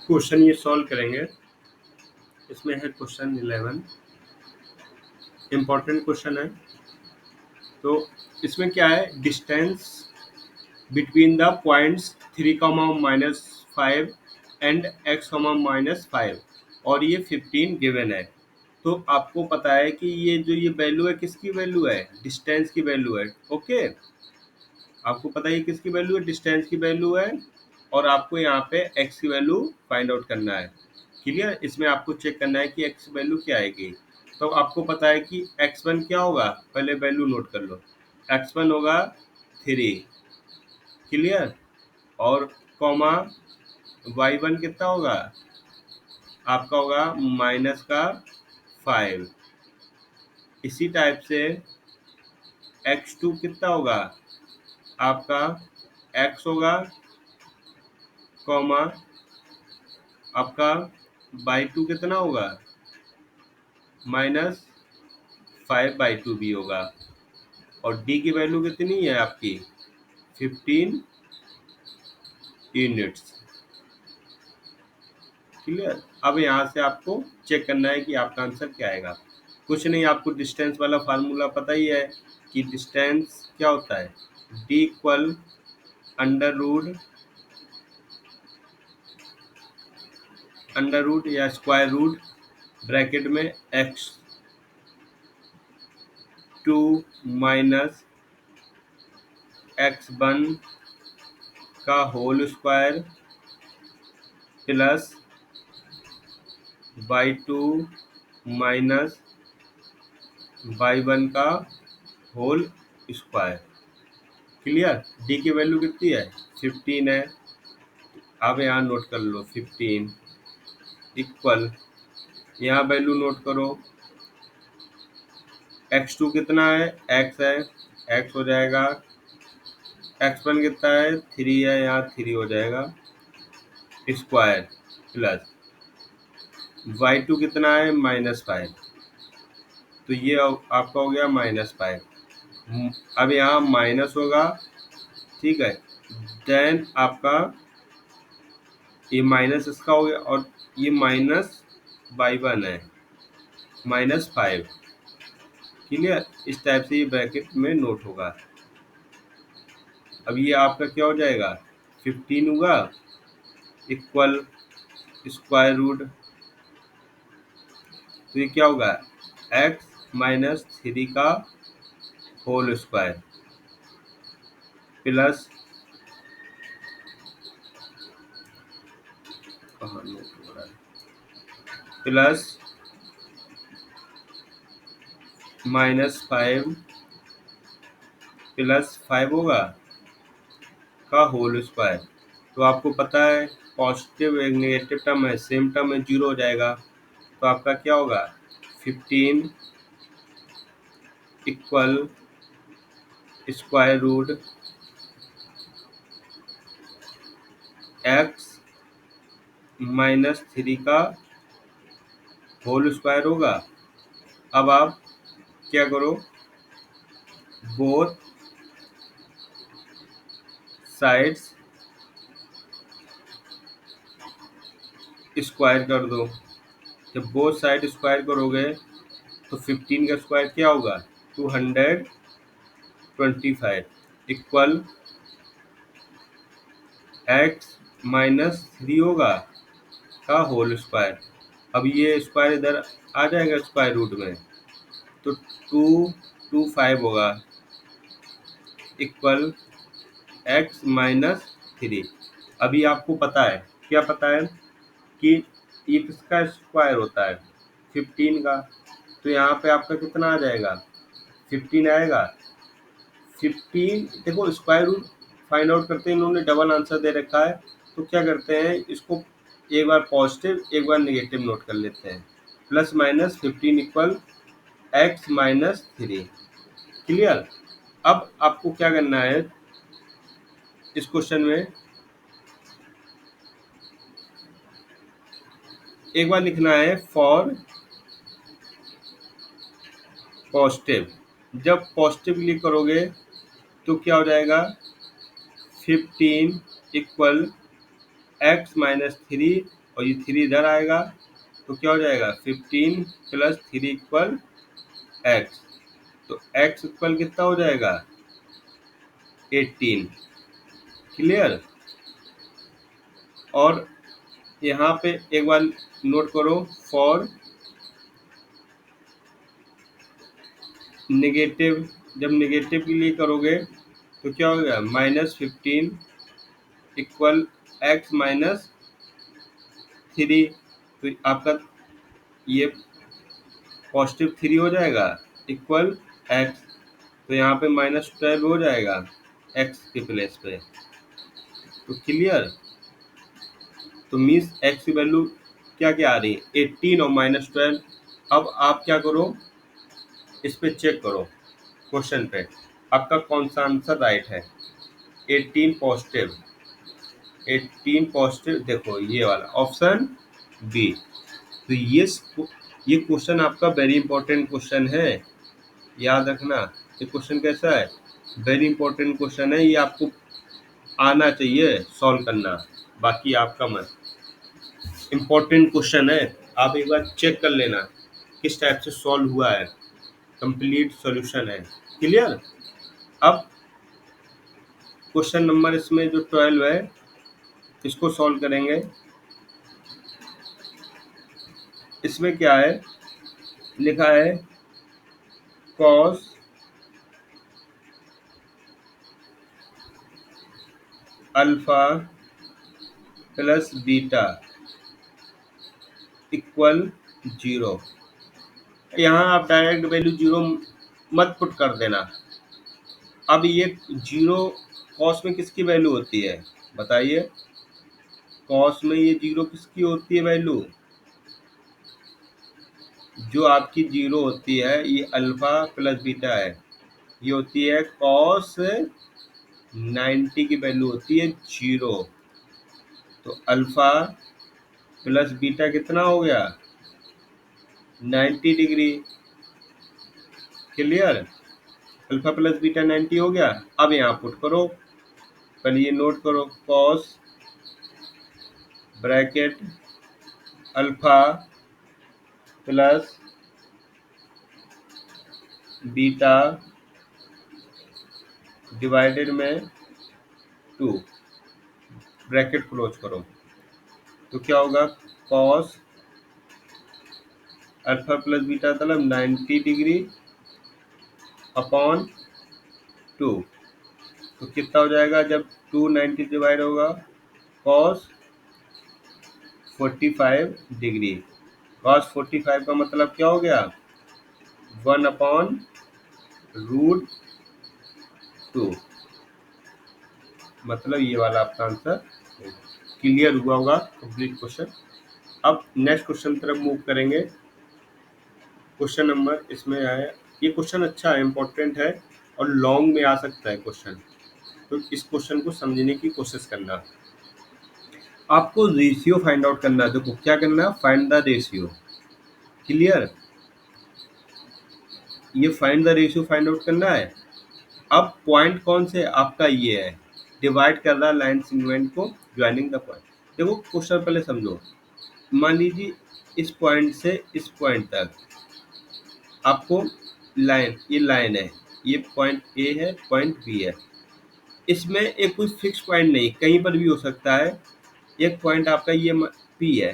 Question ये solve करेंगे। इसमें है क्वेश्चन 11, इम्पोर्टेंट क्वेश्चन है। तो इसमें क्या है, distance between the points 3, -5 and x, -5 और ये 15 गिवन है। तो आपको पता है कि ये जो ये वैल्यू है किसकी वैल्यू है, डिस्टेंस की वैल्यू है। ओके, आपको पता है किसकी वैल्यू है, डिस्टेंस की वैल्यू है। और आपको यहाँ पे x की वैल्यू फाइंड आउट करना है। क्लियर, इसमें आपको चेक करना है कि x की वैल्यू क्या आएगी। तो आपको पता है कि x1 क्या होगा, पहले वैल्यू नोट कर लो। x1 होगा 3, क्लियर, और कॉमा y1 कितना होगा, आपका होगा -5। इसी टाइप से x2 कितना होगा, आपका x होगा, कॉमा आपका y2 कितना होगा, -5/2 भी होगा। और d की वैल्यू कितनी है आपकी, 15 यूनिट्स। क्लियर, अब यहाँ से आपको चेक करना है कि आपका आंसर क्या आएगा। कुछ नहीं, आपको डिस्टेंस वाला फार्मूला पता ही है कि डिस्टेंस क्या होता है, d इक्वल अंडर रूट या स्क्वायर रूट ब्रैकेट में x2 माइनस x1 का whole square plus y2 minus y1 का होल स्क्वायर। क्लियर, d की वैल्यू कितनी है, 15 है। अब यहाँ नोट कर लो 15 इक्वल, यहाँ वैल्यू नोट करो, x2 कितना है, x है, x हो जाएगा, x1 कितना है, 3 है, यहाँ 3 हो जाएगा स्क्वायर प्लस y2 कितना है, -5, तो ये आपका हो गया -5। अब यहाँ माइनस होगा, ठीक है, देन आपका ये माइनस इसका हो गया, और ये -y1 है, -5। क्लियर, इस टाइप से ये ब्रैकेट में नोट होगा। अब ये आपका क्या हो जाएगा, 15 होगा इक्वल स्क्वायर रूट, तो ये क्या होगा, x-3 का whole square plus plus -5 plus 5 होगा का होल स्क्वायर। तो आपको पता है पॉजिटिव एक नेगेटिव टर्म है, सेम टर्म में 0 हो जाएगा। तो आपका क्या होगा, 15 इक्वल स्क्वायर रूट x-3 का होल स्क्वायर होगा। अब आप क्या करो, बोथ साइड्स स्क्वायर कर दो। जब बोथ साइड स्क्वायर करोगे तो 15 का स्क्वायर क्या होगा, 225 इक्वल x-3 होगा का होल स्क्वायर। अब ये स्क्वायर इधर आ जाएगा स्क्वायर रूट में, तो 225 होगा इक्वल x-3। अभी आपको पता है, क्या पता है कि ये किसका स्क्वायर होता है, 15 का। तो यहाँ पे आपका कितना आ जाएगा, 15 आएगा। 15 देखो, स्क्वायर रूट फाइंड आउट करते हैं, इन्होंने डबल आंसर दे रखा है, तो क्या करते हैं, इसको एक बार पॉजिटिव एक बार नेगेटिव नोट कर लेते हैं। +-15 इक्वल x-3। क्लियर, अब आपको क्या करना है इस क्वेश्चन में, एक बार लिखना है फॉर पॉजिटिव। जब पॉजिटिवली करोगे तो क्या हो जाएगा, 15 इक्वल x-3 और ये 3 इधर आएगा तो क्या हो जाएगा 15 प्लस 3 इक्वल एक्स। तो एक्स इक्वल कितना हो जाएगा 18। क्लियर। और यहाँ पे एक बार नोट करो, फॉर नेगेटिव, जब नेगेटिव के लिए करोगे तो क्या होगा -15 इक्वल एक्स माइनस 3। तो आपका ये पॉजिटिव 3 हो जाएगा इक्वल एक्स। तो यहाँ पे -12 हो जाएगा एक्स के प्लेस पे। तो क्लियर। तो मीन्स एक्स की वैल्यू क्या क्या आ रही है 18 और -12। अब आप क्या करो, इस पे चेक करो क्वेश्चन पे आपका कौन सा आंसर राइट है। 18 पॉजिटिव, 18 पॉजिटिव, देखो ये वाला ऑप्शन बी। तो ये क्वेश्चन आपका वेरी इंपॉर्टेंट क्वेश्चन है, याद रखना। ये क्वेश्चन कैसा है, वेरी इंपॉर्टेंट क्वेश्चन है, ये आपको आना चाहिए सॉल्व करना, बाकी आपका मन। इम्पोर्टेंट क्वेश्चन है, आप एक बार चेक कर लेना किस टाइप से सॉल्व हुआ है, कंप्लीट सॉल्यूशन है। क्लियर। अब क्वेश्चन नंबर इसमें जो 12 है इसको सॉल्व करेंगे। इसमें क्या है लिखा है, cos alpha plus beta equal 0। यहाँ आप डायरेक्ट वैल्यू 0 मत पुट कर देना। अब ये 0 कॉस में किसकी वैल्यू होती है बताइए, कॉस में ये 0 किसकी होती है वैल्यू, जो आपकी 0 होती है ये अल्फा प्लस बीटा है, ये होती है कॉस 90 की वैल्यू होती है 0। तो अल्फा प्लस बीटा कितना हो गया 90 degree. Clear. Alpha plus beta 90 हो गया। अब यहाँ पुट करो, पहले ये नोट करो, cos bracket alpha plus beta divided में 2, ब्रैकेट क्लोज करो। तो क्या होगा कॉस अल्फा प्लस बीटा मतलब 90 डिग्री अपॉन 2। तो कितना हो जाएगा जब 2 90 डिवाइड होगा, कॉस 45 डिग्री। कॉस 45 का मतलब क्या हो गया 1/√2। मतलब ये वाला आपका आंसर क्लियर हुआ होगा, कंप्लीट क्वेश्चन। अब नेक्स्ट क्वेश्चन तरफ मूव करेंगे। क्वेश्चन नंबर इसमें आया, ये क्वेश्चन अच्छा है, इम्पोर्टेंट है और लॉन्ग में आ सकता है क्वेश्चन, तो इस क्वेश्चन को समझने की कोशिश करना। आपको रेशियो फाइंड आउट करना है। देखो क्या करना है, फाइंड द रेशियो। क्लियर। ये find the ratio find out करना है। अब पॉइंट कौन से आपका ये है, डिवाइड कर रहा है लाइन सेगमेंट को, ज्वाइनिंग द पॉइंट। देखो क्वेश्चन पहले समझो। मान लीजिए इस पॉइंट से इस पॉइंट तक आपको लाइन, ये लाइन है, ये पॉइंट ए है, पॉइंट बी है। इसमें एक कोई फिक्स पॉइंट नहीं, कहीं पर भी हो सकता है। एक पॉइंट आपका ये पी है,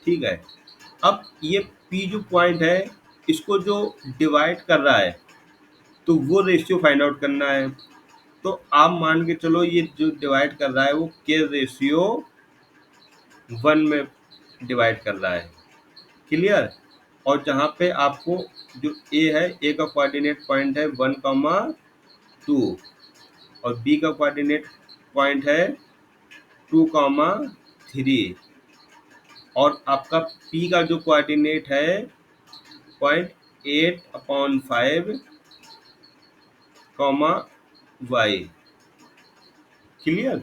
ठीक है। अब ये पी जो पॉइंट है इसको जो डिवाइड कर रहा है तो वो रेशियो फाइंड आउट करना है। तो आप मान के चलो ये जो डिवाइड कर रहा है वो के रेशियो 1 में डिवाइड कर रहा है। क्लियर। और जहाँ पे आपको जो ए है, ए का कोऑर्डिनेट पॉइंट है 1,2 और बी का कोऑर्डिनेट पॉइंट है 2,3 और आपका पी का जो कोऑर्डिनेट है 0.8/5 y। क्लियर।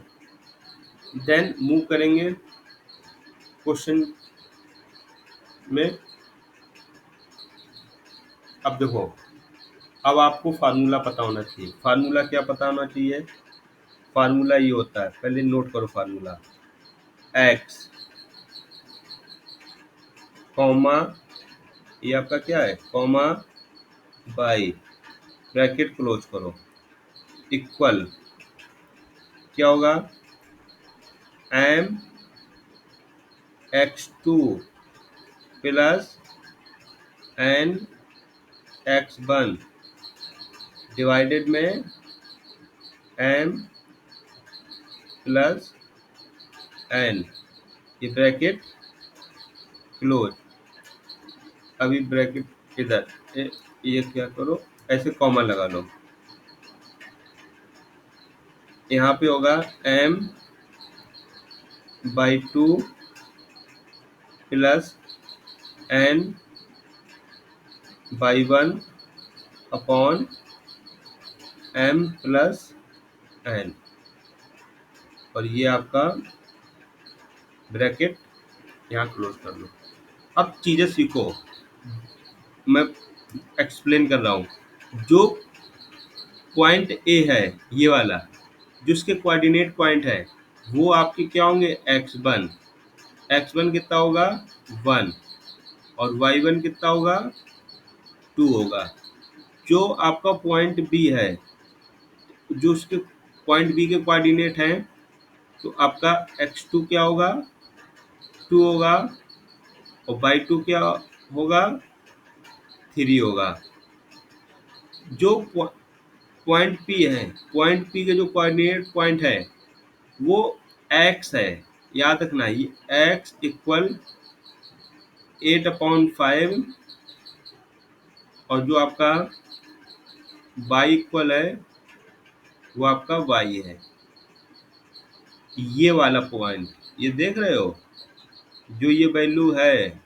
देन मूव करेंगे क्वेश्चन में। अब देखो, अब आपको फार्मूला पता होना चाहिए। फार्मूला क्या पता होना चाहिए, फार्मूला ये होता है, पहले नोट करो फार्मूला, एक्स कॉमा, ये आपका क्या है, कॉमा बाई, ब्रैकेट क्लोज करो, इक्वल क्या होगा, m x two plus n x one divided में एम प्लस एन, ये ब्रैकेट क्लोज। अभी ब्रैकेट इधर ये क्या करो, ऐसे कॉमा लगा लो, यहाँ पे होगा m y two plus n y one upon m plus n, और ये आपका ब्रैकेट यहाँ क्लोज कर लो। अब चीज़ें सीखो, मैं एक्सप्लेन कर रहा हूँ। जो पॉइंट ए है ये वाला, जिसके कोऑर्डिनेट पॉइंट है वो आपके क्या होंगे, x1, x1 कितना होगा 1 और y1 कितना होगा 2 होगा। जो आपका पॉइंट बी है, जो उसके पॉइंट बी के कोऑर्डिनेट हैं, तो आपका x2 क्या होगा 2 होगा और y2 क्या होगा 3 होगा। जो पॉइंट पी है, पॉइंट पी के जो कोऑर्डिनेट पॉइंट है वो x है, याद रखना, ये x इक्वल 8/5 और जो आपका y इक्वल है वो आपका y है। ये वाला पॉइंट, ये देख रहे हो, जो ये वैल्यू है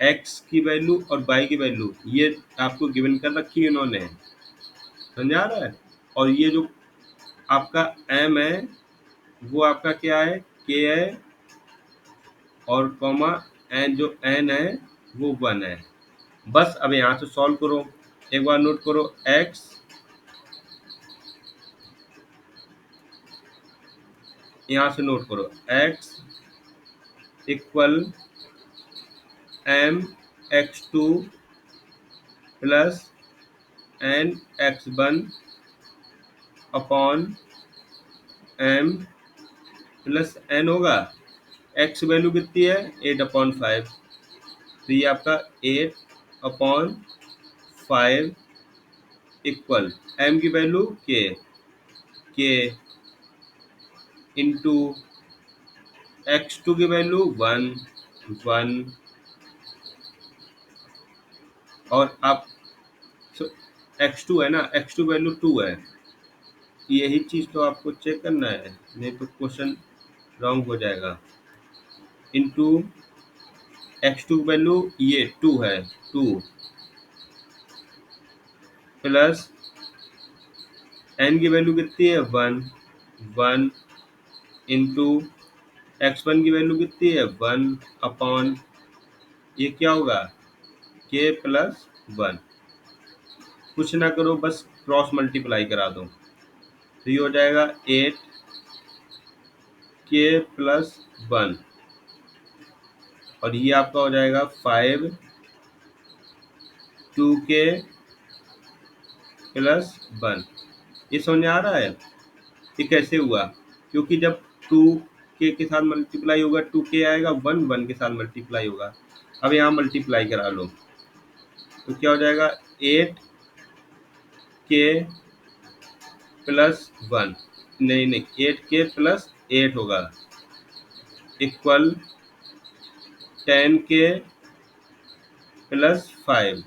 x की वैल्यू और y की वैल्यू, ये आपको गिवन कर रखी है इन्होंने, समझा रहा है। और ये जो आपका m है वो आपका क्या है, k है, और कॉमा n, जो n है वो 1 है। बस अब यहाँ से सॉल्व करो, एक बार नोट करो, x यहाँ से नोट करो, x equal m x two plus n x one upon m plus n होगा। एक्स वैल्यू कितनी है 8/5, तो ये आपका 8/5 इक्वल एम की वैल्यू के इंटू x2 की वैल्यू 1 और आप x2 है ना, x2 वैल्यू 2 है, यही चीज़ तो आपको चेक करना है, नहीं तो क्वेश्चन रॉन्ग हो जाएगा। इंटू x2 वैल्यू ये 2 है, 2 प्लस n की वैल्यू कितनी है 1 इंटू x1 की वैल्यू कितनी है 1 अपॉन ये क्या होगा k प्लस 1। कुछ ना करो, बस क्रॉस मल्टीप्लाई करा दो, तो ये हो जाएगा 8k प्लस 1 और ये आपका हो जाएगा 5 2k प्लस 1। ये समझ आ रहा है ये कैसे हुआ, क्योंकि जब 2k के साथ मल्टीप्लाई होगा 2k आएगा, 1 के साथ मल्टीप्लाई होगा। अब यहाँ मल्टीप्लाई करा लो तो क्या हो जाएगा 8k प्लस 1, नहीं 8k प्लस 8 होगा इक्वल 10k प्लस 5।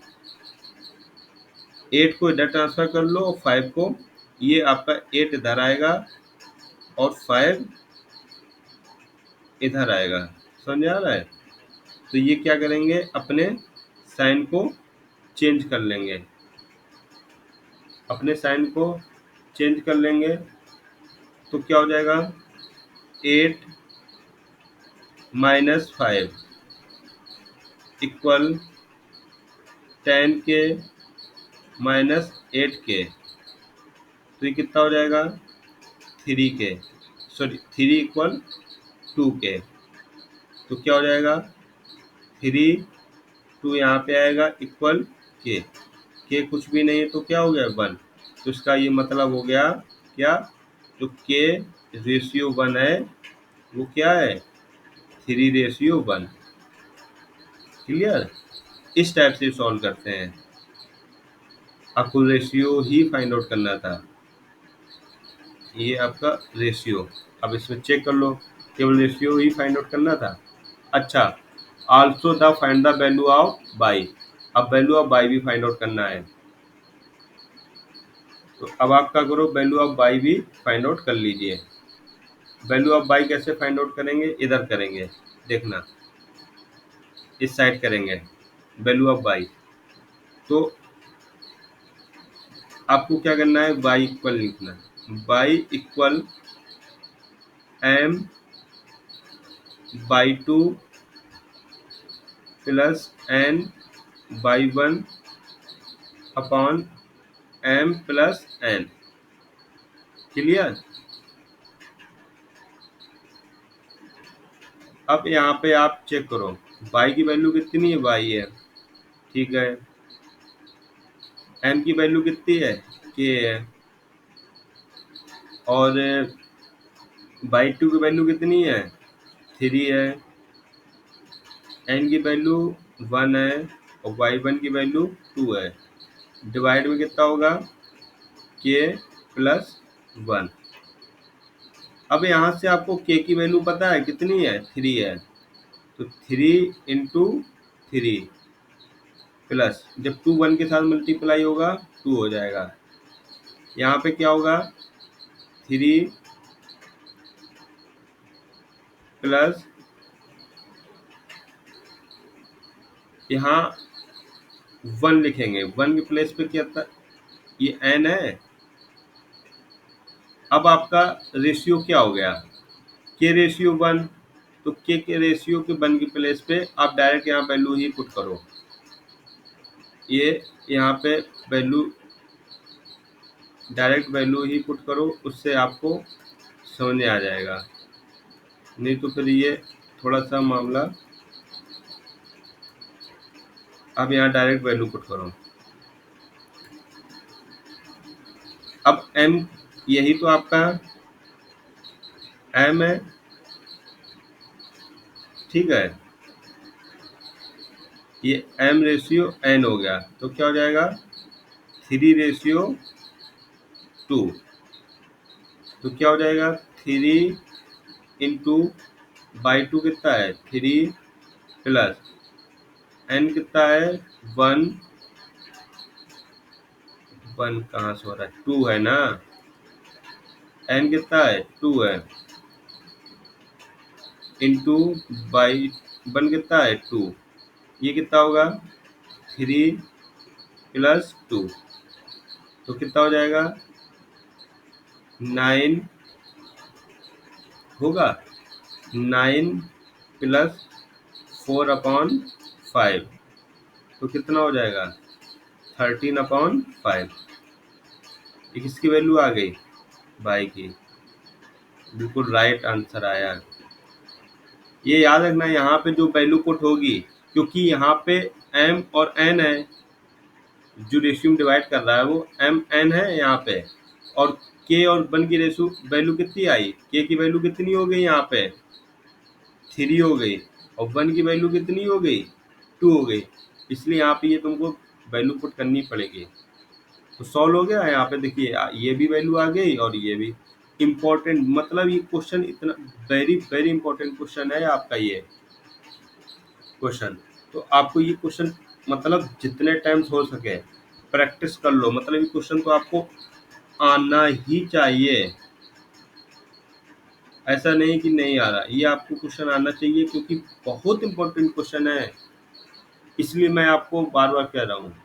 8 को इधर ट्रांसफर कर लो और 5 को, ये आपका 8 इधर आएगा और 5 इधर आएगा, समझ आ रहा है। तो ये क्या करेंगे, अपने साइन को चेंज कर लेंगे, अपने साइन को चेंज कर लेंगे, तो क्या हो जाएगा 8 minus 5 equal 10k minus 8k, तो ये कितना हो जाएगा 3k, सॉरी 3 इक्वल 2k, तो क्या हो जाएगा 3 2 यहाँ पे आएगा इक्वल के कुछ भी नहीं है तो क्या हो गया 1। तो इसका ये मतलब हो गया क्या, जो के रेशियो 1 है वो क्या है 3:1। क्लियर। इस टाइप से सॉल्व करते हैं। आपको रेशियो ही फाइंड आउट करना था, ये आपका रेशियो। अब इसमें चेक कर लो, केवल रेशियो ही फाइंड आउट करना था। अच्छा, also the find the value of by. अब वैल्यू ऑफ बाई भी फाइंड आउट करना है। तो अब आप क्या करो, वैल्यू ऑफ बाई भी फाइंड आउट कर लीजिए। वैल्यू ऑफ बाई कैसे फाइंड आउट करेंगे, इधर करेंगे, देखना इस साइड करेंगे वैल्यू ऑफ बाई। तो आपको क्या करना है, बाई इक्वल लिखना है। Y equal m y 2 plus n y 1 upon m plus n. Clear. अब यहाँ पे आप चेक करो बाई की वैल्यू कितनी है, बाई है, ठीक है। एम की वैल्यू कितनी है, के है। और बाई 2 की वैल्यू कितनी है, 3 है। एन की वैल्यू 1 है और बाई 1 की वैल्यू 2 है। डिवाइड में कितना होगा, के प्लस 1। अब यहाँ से आपको के की वैल्यू पता है कितनी है, 3 है। तो 3 इंटू 3 प्लस, जब 2 1 के साथ मल्टीप्लाई होगा 2 हो जाएगा। यहाँ पे क्या होगा, 3 प्लस, यहाँ 1 लिखेंगे, 1 के प्लेस पे क्या था, ये एन है। अब आपका रेशियो क्या हो गया, के रेशियो 1। तो के रेशियो के 1 की प्लेस पे आप डायरेक्ट यहाँ वैल्यू ही पुट करो। ये यहाँ पे वैल्यू, डायरेक्ट वैल्यू ही पुट करो, उससे आपको समझ में आ जाएगा। नहीं तो फिर ये थोड़ा सा मामला। अब यहाँ डायरेक्ट वैल्यू पुट करो। अब m, यही तो आपका m है, ठीक है। ये m रेशियो n हो गया, तो क्या हो जाएगा 3:2। तो क्या हो जाएगा 3 इंटू बाई 2 कितना है 3 प्लस n कितना है 1, 1 कहाँ से हो रहा है 2 है ना, n कितना है 2 है, इंटू बाई 1 कितना है 2। ये कितना होगा 3 प्लस 2, तो कितना हो जाएगा 9 होगा। 9 प्लस 4/5, तो कितना हो जाएगा 13/5। ये किसकी वैल्यू आ गई, बाई की। बिल्कुल राइट आंसर आया। ये याद रखना, यहाँ पे जो वैल्यू पुट होगी, क्योंकि यहाँ पे m और n है, जो रेशियो डिवाइड कर रहा है वो m n है यहाँ पे। और k और 1 की रेशियो वैल्यू कितनी आई, k की वैल्यू कितनी हो गई यहाँ पे 3 हो गई, और 1 की वैल्यू कितनी हो गई 2 हो गई। इसलिए यहाँ पे ये तुमको वैल्यू पुट करनी पड़ेगी। तो सॉल्व हो गया। यहाँ पे देखिए ये भी वैल्यू आ गई और ये भी। इम्पोर्टेंट, मतलब ये क्वेश्चन इतना वेरी वेरी इंपॉर्टेंट क्वेश्चन है आपका ये क्वेश्चन। तो आपको ये क्वेश्चन मतलब जितने टाइम्स हो सके प्रैक्टिस कर लो। मतलब ये क्वेश्चन तो आपको आना ही चाहिए, ऐसा नहीं कि नहीं आ रहा, ये आपको क्वेश्चन आना चाहिए, क्योंकि बहुत इंपॉर्टेंट क्वेश्चन है। इसलिए मैं आपको बार बार कह रहा हूँ।